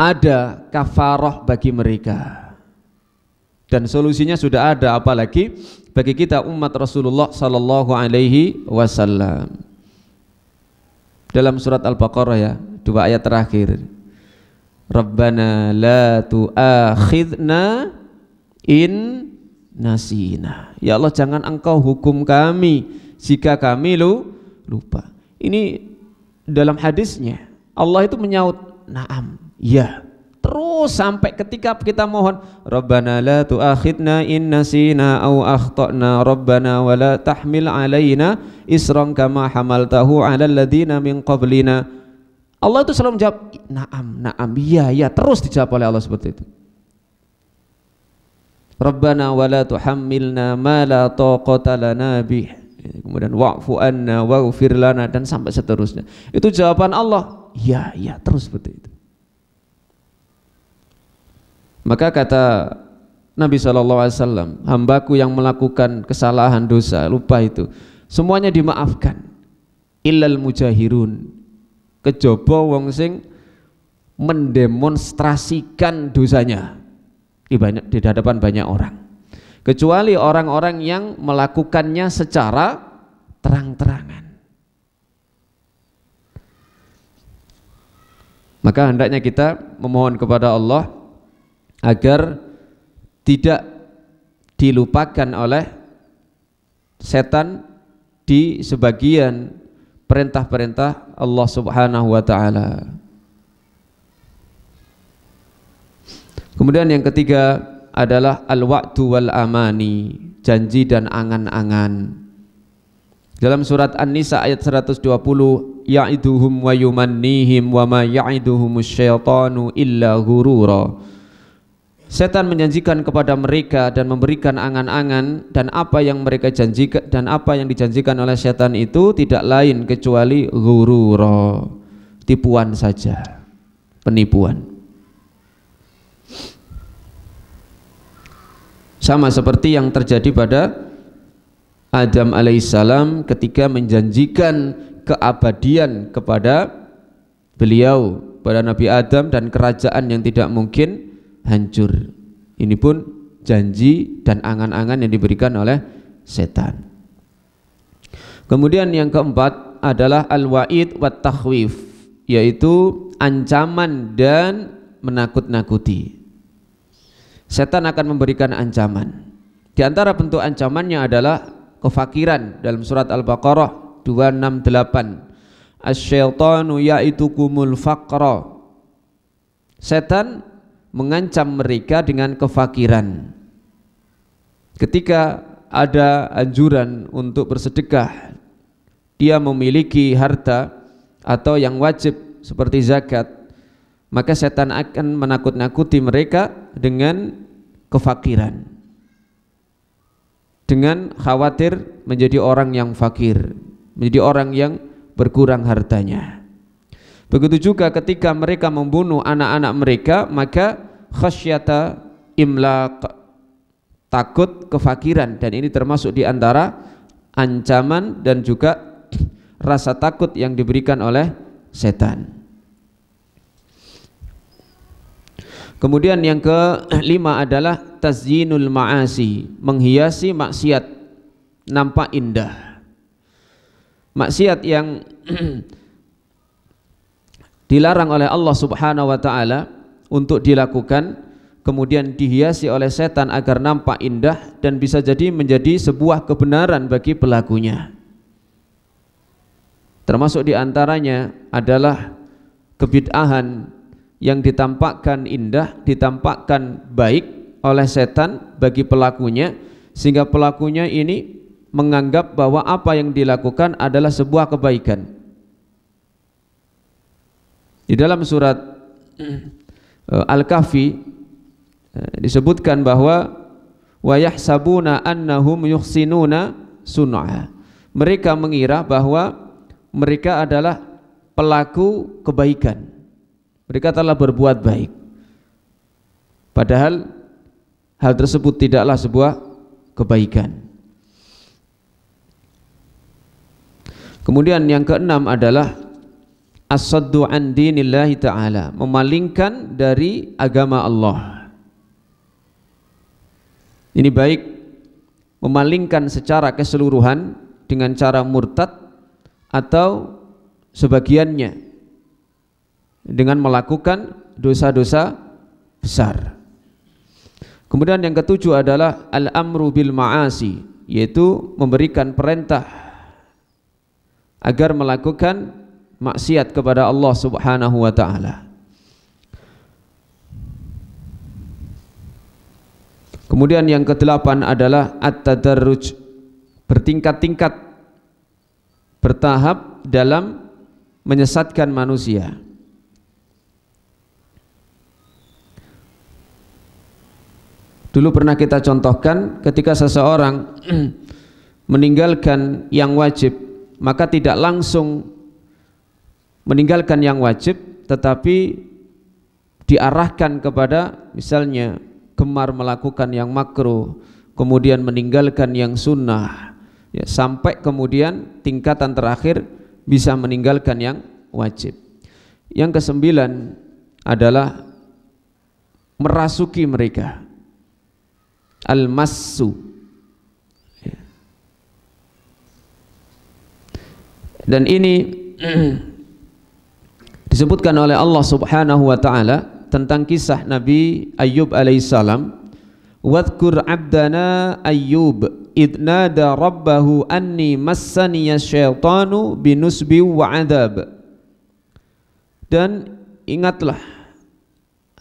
ada kafarah bagi mereka. Dan solusinya sudah ada, apalagi bagi kita umat Rasulullah sallallahu alaihi wasallam. Dalam surat Al-Baqarah ya, 2 ayat terakhir. Rabbana la tu'akhidna in nasina. Ya Allah, jangan engkau hukum kami jika kami lupa. Ini dalam hadisnya Allah itu menyaut na'am, ya. Terus sampai ketika kita mohon Rabbana la tu'akhidna in nasina au akhtana Rabbana wa la tahmil alaina isran kama hamaltahu ala alladhina min qablina. Allah itu selalu menjawab na'am, na'am, ya, terus dijawab oleh Allah seperti itu. Rabbana wa la tuhammilna ma la taqata lana bih. Kemudian wa'fu anna waghfir lana, dan sampai seterusnya. Itu jawaban Allah, ya, terus seperti itu. Maka kata Nabi SAW, hambaku yang melakukan kesalahan, dosa, lupa itu semuanya dimaafkan, illal mujahirun, kejaba wong sing mendemonstrasikan dosanya di hadapan banyak orang, kecuali orang-orang yang melakukannya secara terang-terangan. Maka hendaknya kita memohon kepada Allah agar tidak dilupakan oleh setan di sebagian perintah-perintah Allah Subhanahu wa ta'ala. Kemudian yang ketiga adalah al-wa'du wal amani, janji dan angan-angan. Dalam surat An-Nisa ayat 120, ya'iduhum wa yumannihim wa ma ya'iduhumus syaitanu illa ghurura. Setan menjanjikan kepada mereka dan memberikan angan-angan, dan apa yang mereka janjikan dan apa yang dijanjikan oleh setan itu tidak lain kecuali ghurura, tipuan saja, penipuan. Sama seperti yang terjadi pada Adam alaihissalam ketika menjanjikan keabadian kepada beliau, pada Nabi Adam, dan kerajaan yang tidak mungkin hancur. Ini pun janji dan angan-angan yang diberikan oleh setan. Kemudian yang keempat adalah al-wa'id wat takhwif, yaitu ancaman dan menakut-nakuti. Setan akan memberikan ancaman. Di antara bentuk ancamannya adalah kefakiran. Dalam surat Al-Baqarah 268, asy-syaitanu ya'idukumul faqra. Setan mengancam mereka dengan kefakiran. Ketika ada anjuran untuk bersedekah, dia memiliki harta atau yang wajib seperti zakat, maka setan akan menakut-nakuti mereka dengan kefakiran, dengan khawatir menjadi orang yang fakir, menjadi orang yang berkurang hartanya. Begitu juga ketika mereka membunuh anak-anak mereka, maka khasyata imlaq, takut kefakiran, dan ini termasuk di antara ancaman dan juga rasa takut yang diberikan oleh setan. Kemudian yang kelima adalah tazyinul ma'asi, menghiasi maksiat nampak indah. Maksiat yang dilarang oleh Allah Subhanahu wa ta'ala untuk dilakukan, kemudian dihiasi oleh setan agar nampak indah dan bisa jadi menjadi sebuah kebenaran bagi pelakunya. Termasuk diantaranya adalah kebid'ahan yang ditampakkan indah, ditampakkan baik oleh setan bagi pelakunya, sehingga pelakunya ini menganggap bahwa apa yang dilakukan adalah sebuah kebaikan. Di dalam surat Al-Kahfi disebutkan bahwa wa yahsabuna annahum yuhsinuna sun'a. Mereka mengira bahwa mereka adalah pelaku kebaikan. Mereka telah berbuat baik. padahal hal tersebut tidaklah sebuah kebaikan. Kemudian yang keenam adalah as-saddu an dinillahi ta'ala, memalingkan dari agama Allah. Ini baik memalingkan secara keseluruhan dengan cara murtad atau sebagiannya dengan melakukan dosa-dosa besar. Kemudian yang ketujuh adalah al-amru bil ma'asi, yaitu memberikan perintah agar melakukan maksiat kepada Allah Subhanahu wa taala. Kemudian yang kedelapan adalah at-tadarruj, bertingkat-tingkat, bertahap dalam menyesatkan manusia. Dulu pernah kita contohkan ketika seseorang meninggalkan yang wajib, maka tidak langsung meninggalkan yang wajib, tetapi diarahkan kepada misalnya gemar melakukan yang makruh, kemudian meninggalkan yang sunnah, ya, sampai kemudian tingkatan terakhir bisa meninggalkan yang wajib. Yang kesembilan adalah merasuki mereka, al-massu, ya. Dan ini disebutkan oleh Allah Subhanahu wa taala tentang kisah Nabi Ayyub alaihissalam. Wadhkur abdana Ayyub idh nada rabbahu anni massaniya syaitanu binusbi wa adab. Dan ingatlah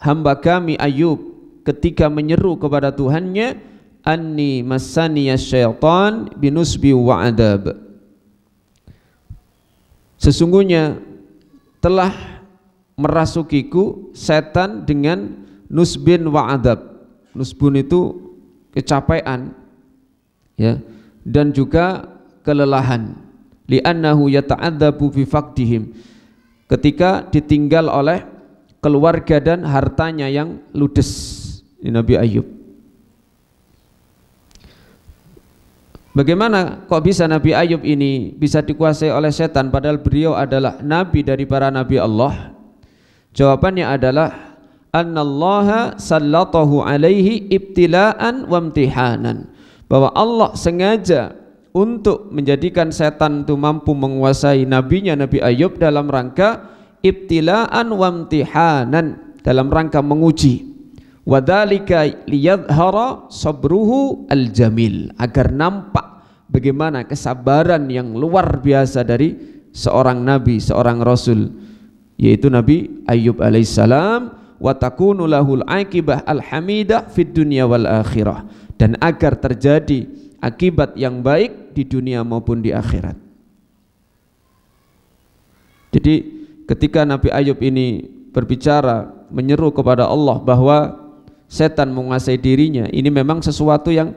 hamba kami Ayyub ketika menyeru kepada Tuhannya, anni massaniya syaitan binusbi wa adab, sesungguhnya telah merasukiku setan dengan nusbin wa adab. Nusbun itu kecapean, ya, dan juga kelelahan. Li'annahu yata'adzabu fi faqdihim, ketika ditinggal oleh keluarga dan hartanya yang ludes. Ini Nabi Ayyub. Bagaimana kok bisa Nabi Ayyub ini bisa dikuasai oleh setan padahal beliau adalah nabi dari para nabi Allah? Jawabannya adalah annallaha sallatahu alaihi ibtila'an wa imtihanan, bahwa Allah sengaja untuk menjadikan setan itu mampu menguasai nabinya Nabi Ayyub dalam rangka ibtila'an wa imtihanan, dalam rangka menguji. Wadzalika liyadhhara sabruhu al-jamil, agar nampak bagaimana kesabaran yang luar biasa dari seorang nabi, seorang rasul, yaitu Nabi Ayyub alaihissalam. Wa takunu lahul aqibah al-hamidah fid dunya wal akhirah, dan agar terjadi akibat yang baik di dunia maupun di akhirat. Jadi ketika Nabi Ayyub ini berbicara menyeru kepada Allah bahwa setan menguasai dirinya, ini memang sesuatu yang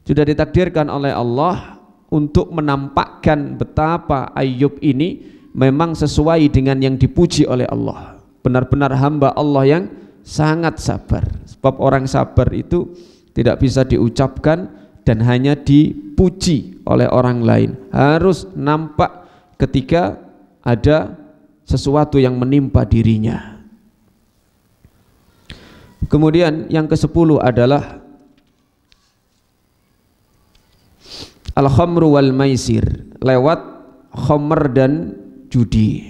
sudah ditakdirkan oleh Allah untuk menampakkan betapa Ayyub ini memang sesuai dengan yang dipuji oleh Allah, benar-benar hamba Allah yang sangat sabar. Sebab orang sabar itu tidak bisa diucapkan dan hanya dipuji oleh orang lain, harus nampak ketika ada sesuatu yang menimpa dirinya. Kemudian yang ke-10 adalah al-khamru wal maisir, lewat khamr dan judi.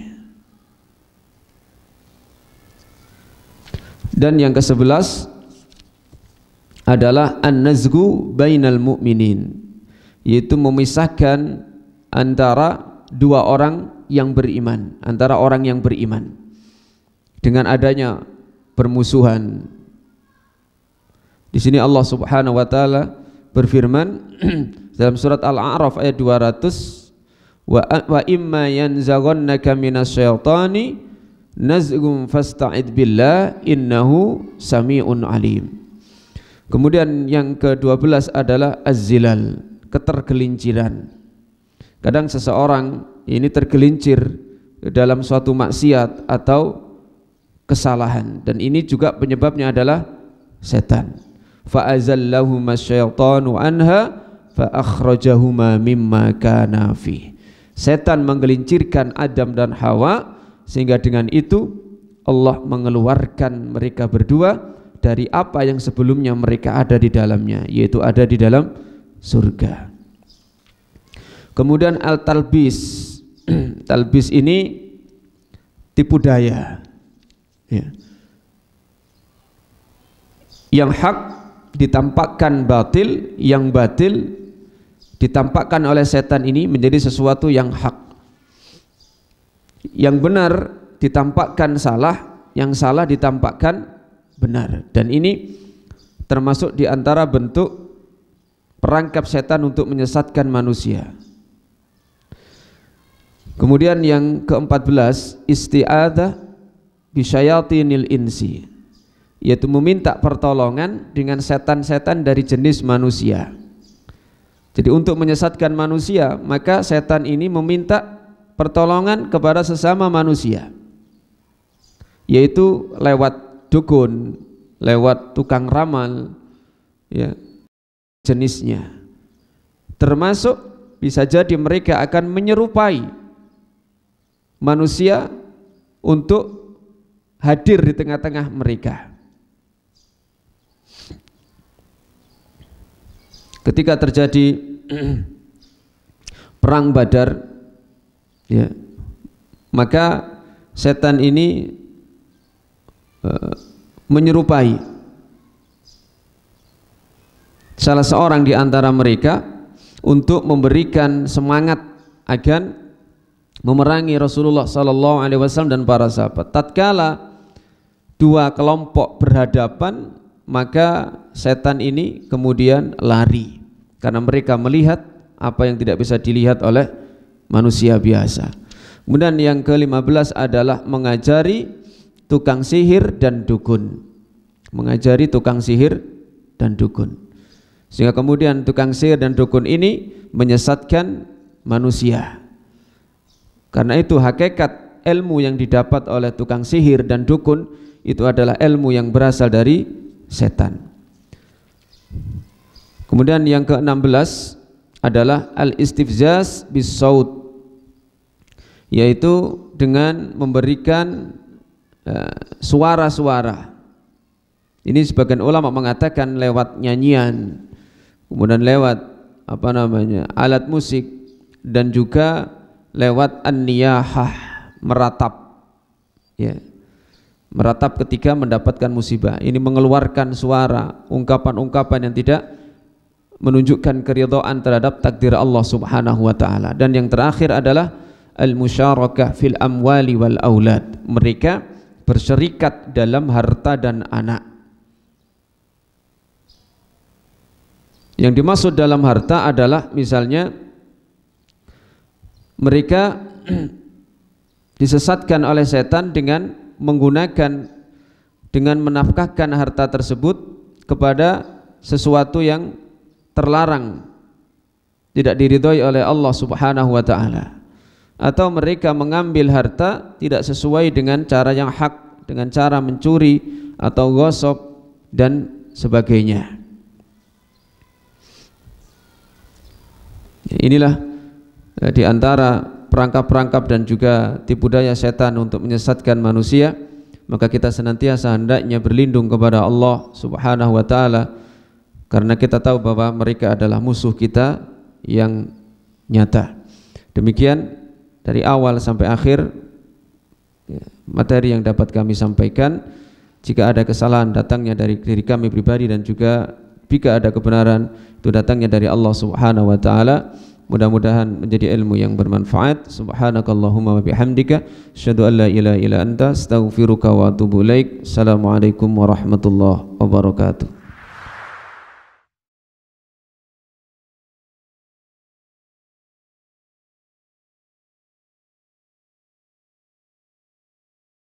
Dan yang ke-11 adalah an-nazgu bainal mu'minin, yaitu memisahkan antara dua orang yang beriman, antara orang yang beriman dengan adanya permusuhan. Di sini Allah Subhanahu wa taala berfirman dalam surat Al-A'raf ayat 200, wa imma yanzaghannaka minasyaitani nazghum fasta'id billah innahu sami'un alim. Kemudian yang ke-12 adalah az-zilal, ketergelinciran. Kadang seseorang ini tergelincir dalam suatu maksiat atau kesalahan, dan ini juga penyebabnya adalah setan. Fa azallahuma syaitanu anha fa akhrajahuma mimma kana fi. Setan menggelincirkan Adam dan Hawa, sehingga dengan itu Allah mengeluarkan mereka berdua dari apa yang sebelumnya mereka ada di dalamnya, yaitu ada di dalam surga. Kemudian al-talbis. Talbis ini tipu daya, ya. Yang hak ditampakkan batil, yang batil ditampakkan oleh setan ini menjadi sesuatu yang hak. Yang benar ditampakkan salah, yang salah ditampakkan benar. Dan ini termasuk di antara bentuk perangkap setan untuk menyesatkan manusia. Kemudian yang ke-14, isti'adzah bisyayatinil insi, yaitu meminta pertolongan dengan setan-setan dari jenis manusia. Jadi untuk menyesatkan manusia, maka setan ini meminta pertolongan kepada sesama manusia, yaitu lewat dukun, lewat tukang ramal, ya, jenisnya. Termasuk bisa jadi mereka akan menyerupai manusia untuk hadir di tengah-tengah mereka. Ketika terjadi perang Badar, ya, maka setan ini menyerupai salah seorang di antara mereka untuk memberikan semangat agar memerangi Rasulullah SAW dan para sahabat. Tatkala dua kelompok berhadapan, maka setan ini kemudian lari karena mereka melihat apa yang tidak bisa dilihat oleh manusia biasa. Kemudian yang ke-15 adalah mengajari tukang sihir dan dukun. Mengajari tukang sihir dan dukun, sehingga kemudian tukang sihir dan dukun ini menyesatkan manusia. Karena itu hakikat ilmu yang didapat oleh tukang sihir dan dukun itu adalah ilmu yang berasal dari setan. Kemudian yang ke-16 adalah al-istifzaz bis-saut, yaitu dengan memberikan suara-suara. Ini sebagian ulama mengatakan lewat nyanyian, kemudian lewat alat musik, dan juga lewat an-niyahah, meratap, ya, meratap ketika mendapatkan musibah. Ini mengeluarkan suara, ungkapan-ungkapan yang tidak menunjukkan keridhaan terhadap takdir Allah Subhanahu wa taala. Dan yang terakhir adalah al-musyarakah fil amwali wal aulad. Mereka berserikat dalam harta dan anak. Yang dimaksud dalam harta adalah misalnya mereka disesatkan oleh setan dengan menafkahkan harta tersebut kepada sesuatu yang terlarang, tidak diridhoi oleh Allah Subhanahu wa taala. Atau mereka mengambil harta tidak sesuai dengan cara yang hak, dengan cara mencuri atau ghasab dan sebagainya. Inilah di antara perangkap-perangkap dan juga tipu daya setan untuk menyesatkan manusia. Maka kita senantiasa hendaknya berlindung kepada Allah Subhanahu wa taala, karena kita tahu bahwa mereka adalah musuh kita yang nyata. Demikian dari awal sampai akhir materi yang dapat kami sampaikan. Jika ada kesalahan datangnya dari diri kami pribadi, dan juga jika ada kebenaran itu datangnya dari Allah Subhanahu wa taala. Mudah-mudahan menjadi ilmu yang bermanfaat. Subhanakallahumma wa bihamdika asyhadu an la ilaha illa anta astaghfiruka wa atubu ilaik. Assalamualaikum warahmatullahi wabarakatuh.